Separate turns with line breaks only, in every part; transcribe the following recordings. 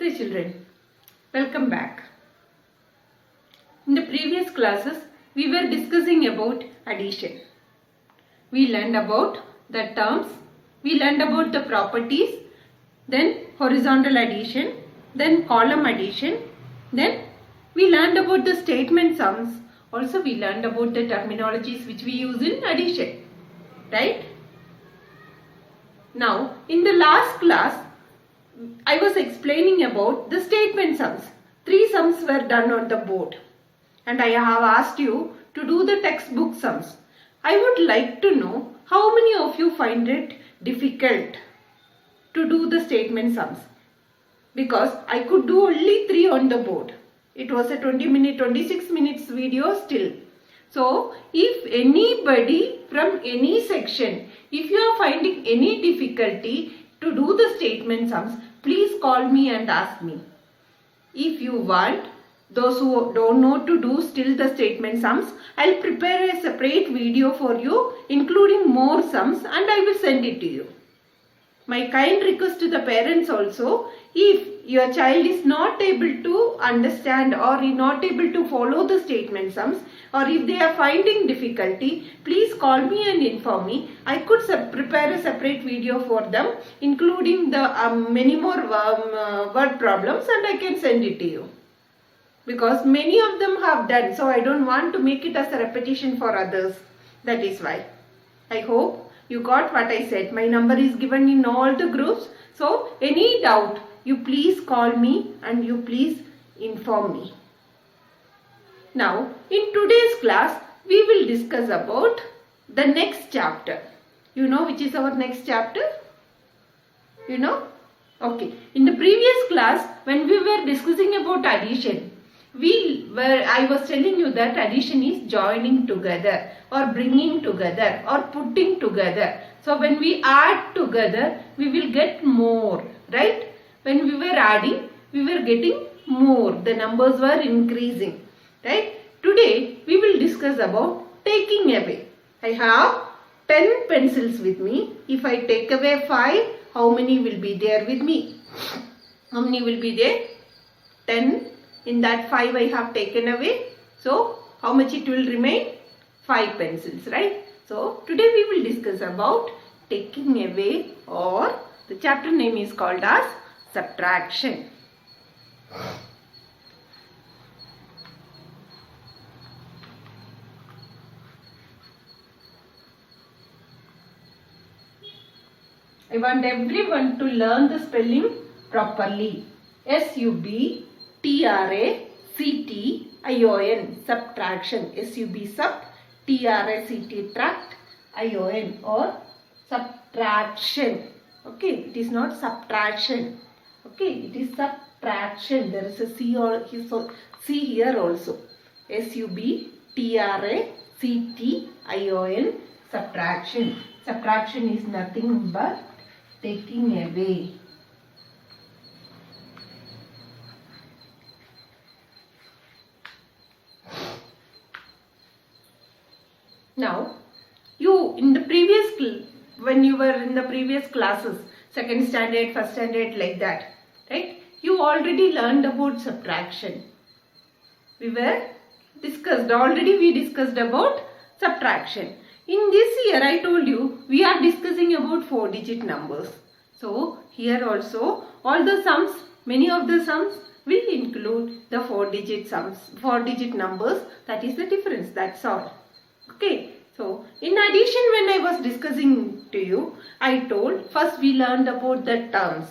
Namaste children, welcome back. In the previous classes, we were discussing about addition. We learned about the terms, we learned about the properties, then horizontal addition, then column addition, then we learned about the statement sums. Also we learned about the terminologies which we use in addition, right? Now, in the last class, I was explaining about the statement sums. 3 sums were done on the board and I have asked you to do the textbook sums. I would like to know how many of you find it difficult to do the statement sums, because I could do only 3 on the board. It was a 26 minutes video still. So, if anybody from any section, if you are finding any difficulty to do the statement sums, please call me and ask me. If you want, those who don't know to do still the statement sums, I'll prepare a separate video for you including more sums and I will send it to you. My kind request to the parents also, if your child is not able to understand or is not able to follow the statement sums, or if they are finding difficulty, please call me and inform me. I could prepare a separate video for them including the many more word problems and I can send it to you. Because many of them have done, so I don't want to make it as a repetition for others. That is why. I hope you got what I said. My number is given in all the groups. So any doubt, you please call me and you please inform me. Now, in today's class, we will discuss about the next chapter. You know which is our next chapter? You know? Okay. In the previous class, when we were discussing about addition, I was telling you that addition is joining together or bringing together or putting together. So when we add together, we will get more, right? When we were adding, we were getting more. The numbers were increasing, right? Today, we will discuss about taking away. I have 10 pencils with me. If I take away 5, how many will be there with me? How many will be there? 10. In that 5 I have taken away. So, how much it will remain? 5 pencils, right? So, today we will discuss about taking away, or the chapter name is called as subtraction. I want everyone to learn the spelling properly. S-U-B-T-R-A-C-T-I-O-N, subtraction. S-U-B sub, T-R-A-C-T tract, I-O-N, or subtraction. Okay, it is not subtraction. Okay, it is subtraction. There is a C or C here also. S-U-B-T-R-A-C-T-I-O-N, subtraction. Subtraction is nothing but taking away. Now, when you were in the previous classes, second standard, first standard, like that, right? You already learned about subtraction. We discussed about subtraction. In this year, I told you, we are discussing about 4-digit numbers. So, here also, all the sums, many of the sums will include the 4-digit sums, 4-digit numbers. That is the difference, that's all. Okay, so in addition, when I was discussing to you, I told first we learned about the terms.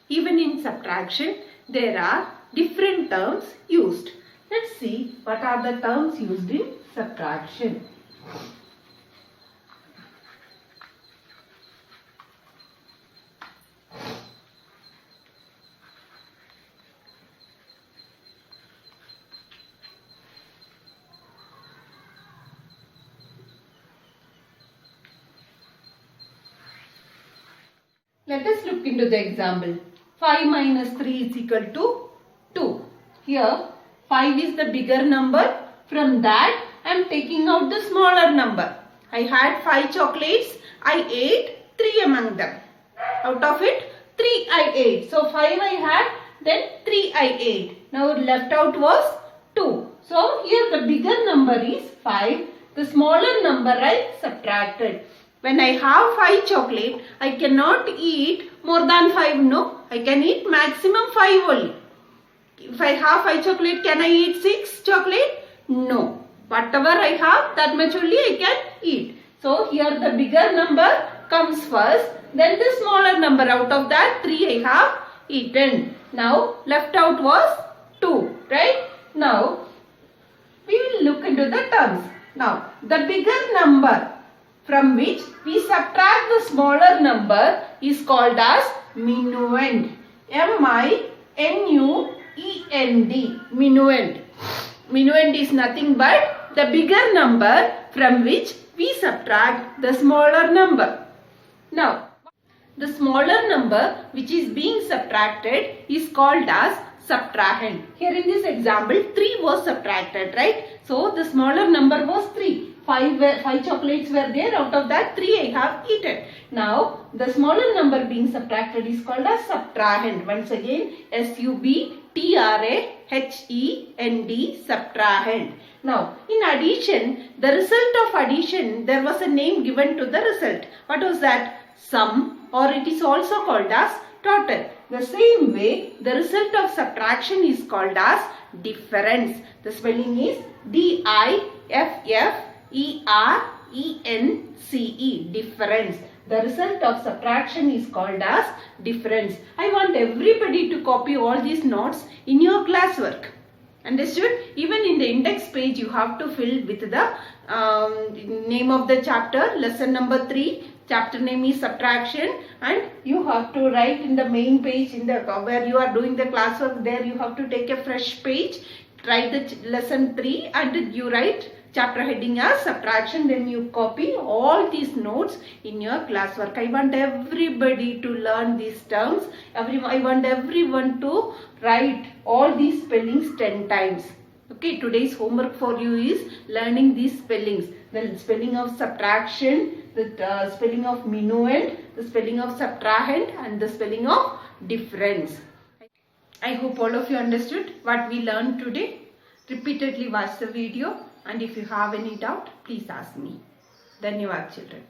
Even in subtraction, there are different terms used. Let's see what are the terms used in subtraction. Let us look into the example. 5 minus 3 is equal to 2. Here 5 is the bigger number. From that I am taking out the smaller number. I had 5 chocolates. I ate 3 among them. Out of it 3 I ate. So 5 I had, then I ate. Now left out was 2. So here the bigger number is 5. The smaller number I subtracted. When I have 5 chocolate, I cannot eat more than 5. No, I can eat maximum 5 only. If I have 5 chocolate, can I eat 6 chocolate? No. Whatever I have, that much only I can eat. So here the bigger number comes first. Then the smaller number. Out of that 3 I have eaten. Now left out was 2. Right? Now we will look into the terms. Now the bigger number from which we subtract the smaller number is called as minuend. M-I-N-U-E-N-D. Minuend. Minuend is nothing but the bigger number from which we subtract the smaller number. Now, the smaller number which is being subtracted is called as subtrahend. Here in this example, 3 was subtracted, right? So, the smaller number was 3. 5 chocolates were there. Out of that, 3 I have eaten. Now, the smaller number being subtracted is called as subtrahend. Once again, S-U-B-T-R-A-H-E-N-D, subtrahend. Now, in addition, the result of addition, there was a name given to the result. What was that? Sum, or it is also called as total. The same way, the result of subtraction is called as difference. The spelling is D-I-F-F-E-R-E-N-C-E, difference. The result of subtraction is called as difference. I want everybody to copy all these notes in your classwork. Understood? Even in the index page, you have to fill with the name of the chapter, lesson number 3. Chapter name is subtraction, and you have to write in the main page in the where you are doing the classwork. There you have to take a fresh page, write the lesson 3, and you write chapter heading as subtraction. Then you copy all these notes in your classwork. I want everybody to learn these terms. I want everyone to write all these spellings 10 times. Okay, today's homework for you is learning these spellings. The spelling of subtraction, the spelling of minuend, the spelling of subtrahend, and the spelling of difference. I hope all of you understood what we learned today. Repeatedly watch the video, and if you have any doubt, please ask me. Dhanyavad children.